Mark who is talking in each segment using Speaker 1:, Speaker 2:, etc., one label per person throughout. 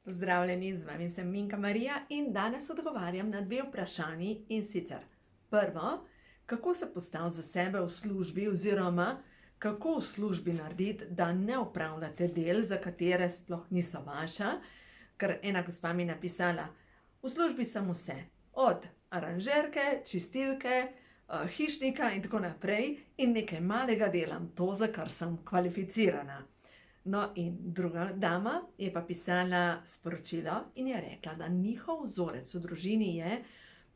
Speaker 1: Pozdravljeni, z vami sem Minka Marija in danes odgovarjam na dve vprašanji, in sicer prvo, kako se postaviti za sebe v službi oziroma kako v službi narediti, da ne opravljate del, za katere sploh niso vaša, ker ena gospa mi je napisala, v službi sem vse, od aranžerke, čistilke, hišnika in tako naprej in nekaj malega delam to, za kar sem kvalificirana. No, in druga dama je pa pisala sporočilo in je rekla, da njihov vzorec v družini je,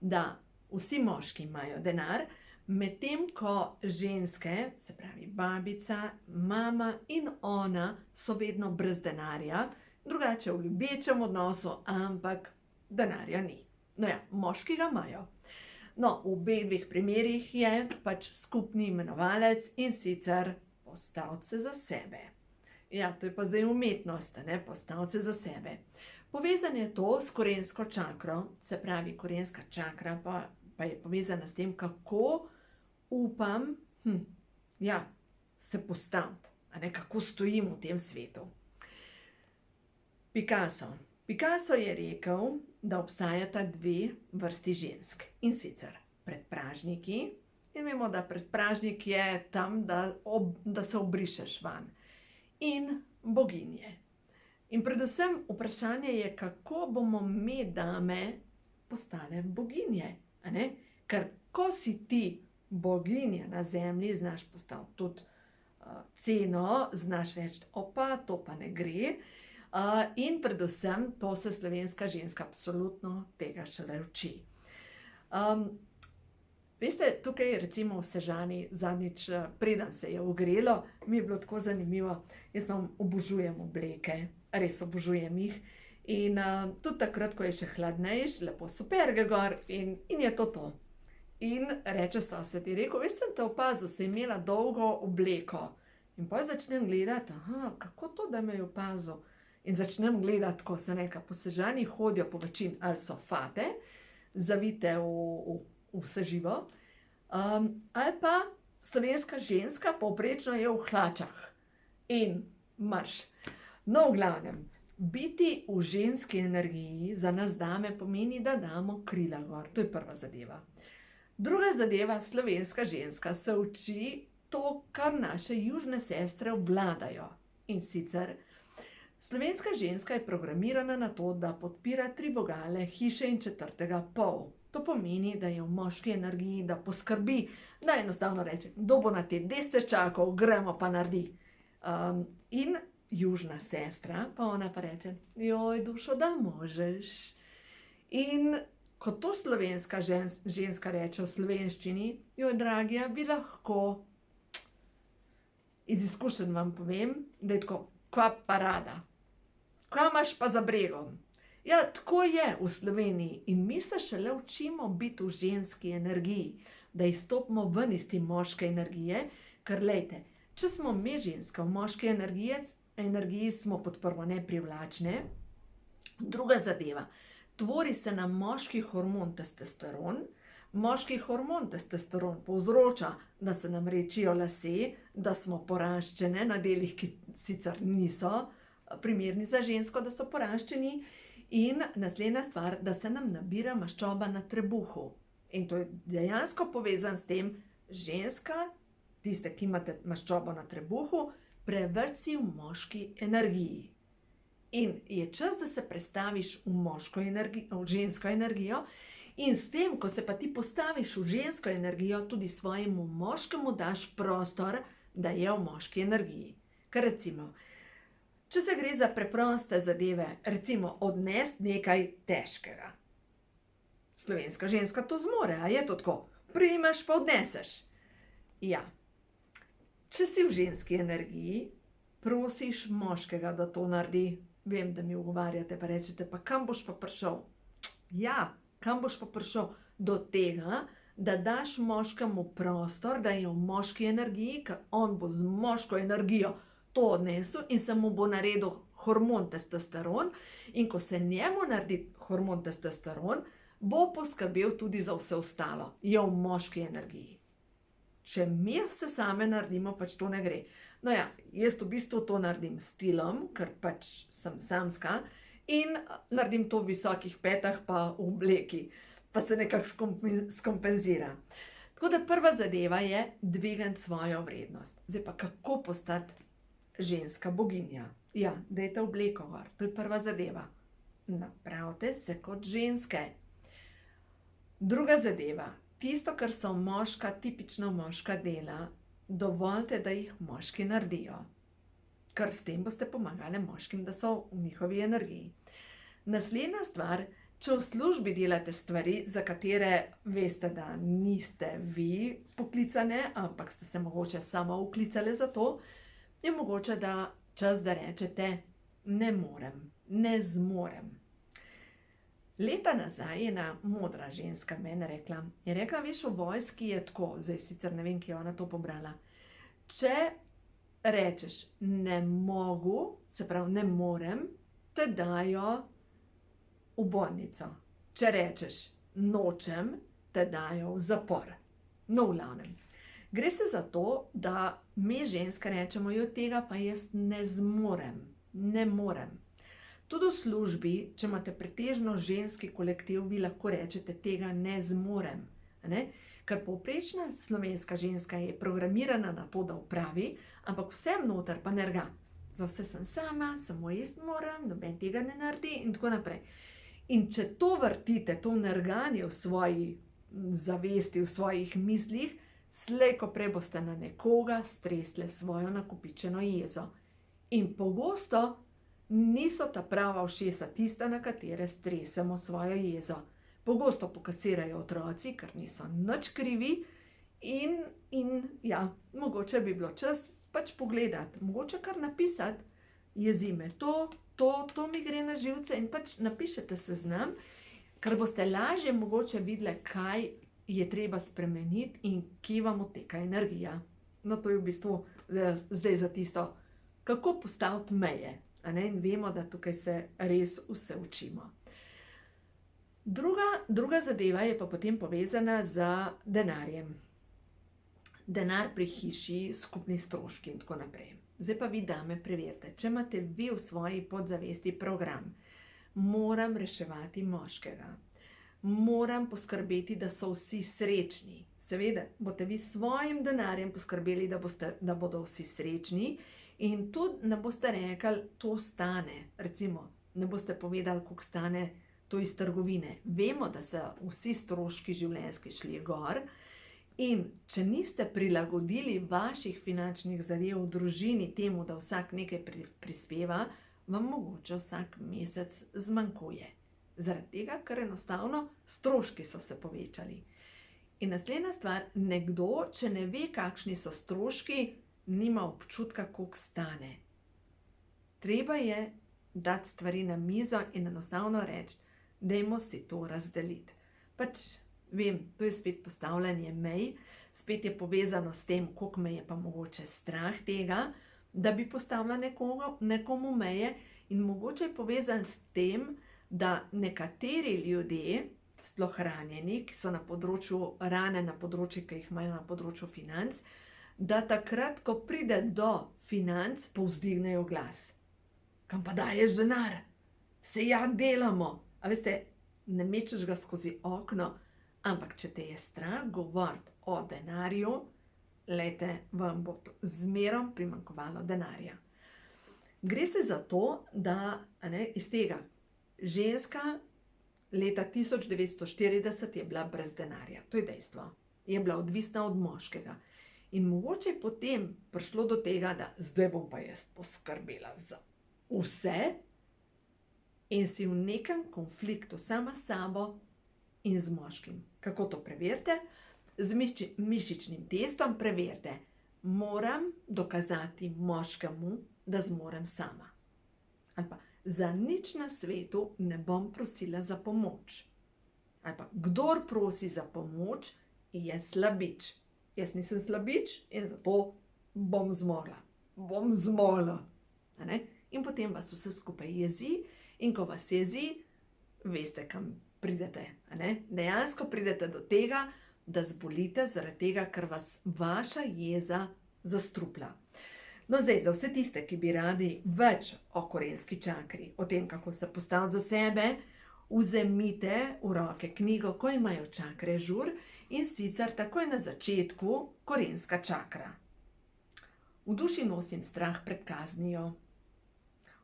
Speaker 1: da vsi moški imajo denar, medtem ko ženske, se pravi babica, mama in ona, so vedno brez denarja, drugače v ljubečem odnosu, ampak denarja ni. No ja, moški ga imajo. No, v obeh dveh primerih je pač skupni imenovalec, in sicer postaviti se za sebe. Ja, to je pa zdaj umetnost, ne, postaviti se za sebe. Povezano je to s korensko čakro, se pravi, korenska čakra pa je povezana s tem, kako upam, se postaviti, a ne, kako stojim v tem svetu. Picasso je rekel, da obstajata dve vrsti žensk, in sicer predpražniki, in vemo, da predpražnik je tam, da se obrišeš van, in boginje. In predvsem vprašanje je, kako bomo me, dame, postale boginje, a ne? Ker ko si ti boginja na zemlji, znaš postaviti tudi ceno, znaš reči, opa, to pa ne gre, in predvsem to se slovenska ženska absolutno tega šele uči. Veste, tukaj recimo v Sežani zadnjič, preden se je ogrelo, mi je bilo tako zanimivo, jaz obožujem obleke, res obožujem jih, in tudi takrat, ko je še hladnejš, lepo so perge gor in je to. In reče sosed, je rekel, veš, sem te opazil, si imela dolgo obleko. In potem začnem gledati, kako to, da me je opazil? In začnem gledati, ko sem rekla, po Sežani hodijo po večini, ali so fate, zavite v vse živo, ali pa slovenska ženska povprečno je v hlačah in marš. No, v glavnem, biti v ženski energiji za nas dame pomeni, da damo krila gor, to je prva zadeva. Druga zadeva, slovenska ženska se uči to, kar naše južne sestre obvladajo, in sicer slovenska ženska je programirana na to, da podpira tri vogale hiše in četrtega pol. To pomeni, da je v moški energiji, da poskrbi, da enostavno reče, kdo bo na te 10 čakal, gremo pa naredi. In južna sestra, pa ona pa reče, joj, dušo, da možeš. In ko to slovenska ženska reče v slovenščini, joj, dragija, bi lahko, iz izkušenj vam povem, da je tako, kva pa rada, kva imaš pa za bregom. Ja, tako je v Sloveniji in mi se šele učimo biti v ženski energiji, da izstopimo ven iz te moške energije, ker lejte, če smo mi ženska v moški energiji, smo pod prvo neprivlačne. Druga zadeva, tvori se nam moški hormon testosteron. Moški hormon testosteron povzroča, da se nam rečijo lase, da smo poraščene na delih, ki sicer niso primerni za žensko, da so poraščeni. In naslednja stvar, da se nam nabira maščoba na trebuhu. In to je dejansko povezano s tem, ženska, tiste, ki imate maščobo na trebuhu, prevrci v moški energiji. In je čas, da se prestaviš v žensko energijo, in s tem, ko se pa ti postaviš v žensko energijo, tudi svojemu moškemu daš prostor, da je v moški energiji. Ker recimo, če se gre za preproste zadeve, recimo odnesti nekaj težkega. Slovenska ženska to zmore, a je to tako? Prijemaš pa odneseš. Ja, če si v ženski energiji, prosiš moškega, da to naredi. Vem, da mi ugovarjate, pa rečete, pa kam boš pa prišel? Ja, kam boš pa prišel? Do tega, da daš moškemu prostor, da je v moški energiji, ker on bo z moško energijo to odnesel in se mu bo naredil hormon testosteron, in ko se njemu naredi hormon testosteron, bo poskrbel tudi za vse ostalo, je v moški energiji. Če mi vse same naredimo, pač to ne gre. No ja, jaz v bistvu to naredim s stilom, ker pač sem samska in naredim to v visokih petah pa v obleki, pa se nekako skompenzira. Tako da prva zadeva je dvigati svojo vrednost. Zdaj pa kako postati ženska boginja? Ja, dajte obleko gor, to je prva zadeva. Napravite se kot ženske. Druga zadeva, tisto, kar so moška, tipično moška dela, dovolite, da jih moški naredijo. Ker s tem boste pomagali moškim, da so v njihovi energiji. Naslednja stvar, če v službi delate stvari, za katere veste, da niste vi poklicane, ampak ste se mogoče samo vklicali za to, je mogoče, da čas, da rečete, ne morem, ne zmorem. Leta nazaj je ena modra ženska meni rekla, veš, v vojski je tako, zdaj sicer ne vem, ki je ona to pobrala, če rečeš ne mogu, se pravi ne morem, te dajo v bolnico. Če rečeš nočem, te dajo v zapor. No, v glavnem. Gre se za to, da mi ženske rečemo, jo tega pa jaz ne zmorem, ne morem. Tudi v službi, če imate pretežno ženski kolektiv, vi lahko rečete tega ne zmorem. Ne? Ker povprečna slovenska ženska je programirana na to, da opravi, ampak vsem noter pa nerga. Za vse sem sama, samo jaz moram, noben tega ne naredi in tako naprej. In če to vrtite, to nerganje v svoji zavesti, v svojih mislih, slej ko prej boste na nekoga stresle svojo nakopičeno jezo. In pogosto niso ta prava ušesa tista, na katere stresemo svojo jezo. Pogosto pokasirajo otroci, ker niso nič krivi in ja, mogoče bi bilo čas pač pogledati, mogoče kar napisati, jezi me to mi gre na živce in pač napišete seznam, ker boste lažje mogoče videli, kaj je treba spremeniti in kje vam odteka energija. No, to je v bistvu zdaj za tisto, kako postaviti meje. In vemo, da tukaj se res vse učimo. Druga zadeva je pa potem povezana z denarjem. Denar pri hiši, skupni stroški in tako naprej. Zdaj pa vi dame preverite, če imate vi v svoji podzavesti program, moram reševati moškega, moram poskrbeti, da so vsi srečni. Seveda, boste vi s svojim denarjem poskrbeli, da bodo vsi srečni, in tudi ne boste rekli, to stane. Recimo, ne boste povedali, koliko stane to iz trgovine. Vemo, da so vsi stroški življenjski šli gor in če niste prilagodili vaših finančnih zadev v družini temu, da vsak nekaj prispeva, vam mogoče vsak mesec zmanjkuje. Zaradi tega, ker enostavno stroški so se povečali. In naslednja stvar, nekdo, če ne ve, kakšni so stroški, nima občutka, koliko stane. Treba je dati stvari na mizo in enostavno reči, dajmo si to razdeliti. Pač vem, to je spet postavljanje mej, spet je povezano s tem, koliko me je pa mogoče strah tega, da bi postavila nekomu meje in mogoče je povezan s tem, da nekateri ljudje, sploh ranjeni, ki so na področju rane, na področju, ki jih imajo na področju financ, da takrat, ko pride do financ, povzdignejo glas. Kam pa daješ denar? Se ja delamo. A veste, ne mečeš ga skozi okno, ampak če te je strah govoriti o denarju, lejte, vam bo zmerom primanjkovalo denarja. Gre se za to, da iz tega ženska leta 1940 je bila brez denarja. To je dejstvo. Je bila odvisna od moškega. In mogoče je potem prišlo do tega, da zdaj bom pa jaz poskrbela za vse in si v nekem konfliktu sama s sabo in z moškim. Kako to preverite? Z mišičnim testom preverite. Moram dokazati moškemu, da zmorem sama. Ali pa za nič na svetu ne bom prosila za pomoč. Ali pa kdor prosi za pomoč, je slabič. Jaz nisem slabič in zato bom zmogla. Bom zmogla. In potem vas vse skupaj jezi in ko vas jezi, veste, kam pridete. Dejansko pridete do tega, da zbolite zaradi tega, ker vas vaša jeza zastruplja. No, zdaj, za vse tiste, ki bi radi več o korenski čakri, o tem, kako se postaviti za sebe, vzemite v roke knjigo, Ko imajo čakre žur, in sicer takoj na začetku korenska čakra. V duši nosim strah pred kaznijo.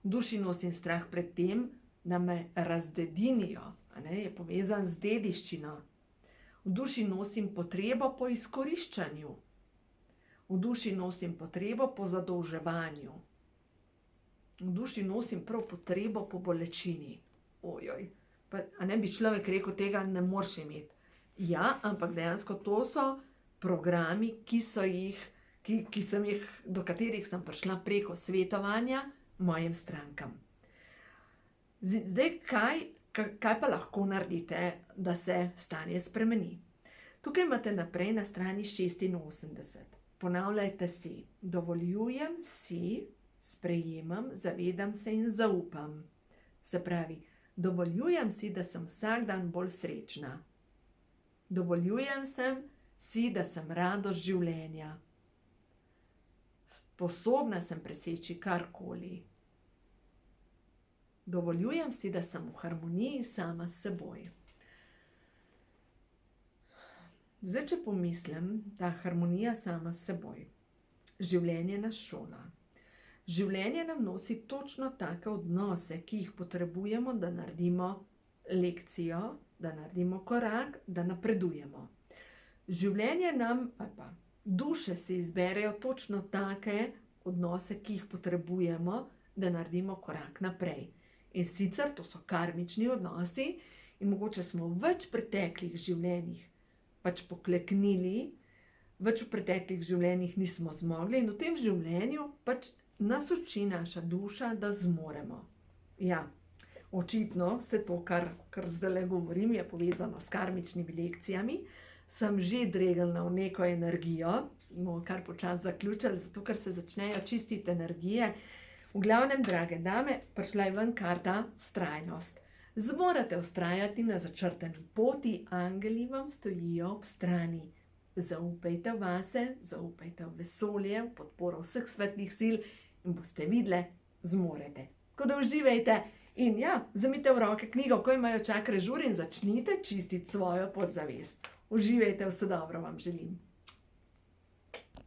Speaker 1: V duši nosim strah pred tem, da me razdedinijo, je povezan z dediščino. V duši nosim potrebo po izkoriščanju. V duši nosim potrebo po zadolževanju. V duši nosim prav potrebo po bolečini. Ojoj, bi človek rekel, tega ne moreš imeti. Ja, ampak dejansko to so programi, do katerih sem prišla preko svetovanja mojim strankam. Zdaj, kaj pa lahko naredite, da se stanje spremeni? Tukaj imate naprej na strani 86. Ponavljajte si: dovoljujem si, sprejemam, zavedam se in zaupam. Se pravi, dovoljujem si, da sem vsak dan bolj srečna. Dovoljujem si, da sem radost življenja. Sposobna sem preseči karkoli. Dovoljujem si, da sem v harmoniji sama s seboj. Zdaj, če pomislim, ta harmonija sama s seboj. Življenje nas šola. Življenje nam nosi točno take odnose, ki jih potrebujemo, da naredimo lekcijo, da naredimo korak, da napredujemo. Življenje nam, ali pa duše si izberejo točno take odnose, ki jih potrebujemo, da naredimo korak naprej. In sicer to so karmični odnosi in mogoče smo v več preteklih življenjih pokleknili, več v preteklih življenjih nismo zmogli in v tem življenju nas uči naša duša, da zmoremo. Ja, očitno vse to, kar zdajle govorim, je povezano s karmičnimi lekcijami. Sem že dregnila v neko energijo, bomo kar počasi zaključili, zato ker se začnejo čistiti energije. V glavnem, drage dame, prišla je ven karta vztrajnost. Zmorete vztrajati na začrtani poti, angeli vam stojijo ob strani. Zaupajte vase, zaupajte v vesolje, v podporo vseh svetlih sil in boste videli, zmorete. Tako da uživajte in ja, vzemite v roke knjigo, Ko imajo čakre žur, in začnite čistiti svojo podzavest. Uživajte, vse dobro vam želim.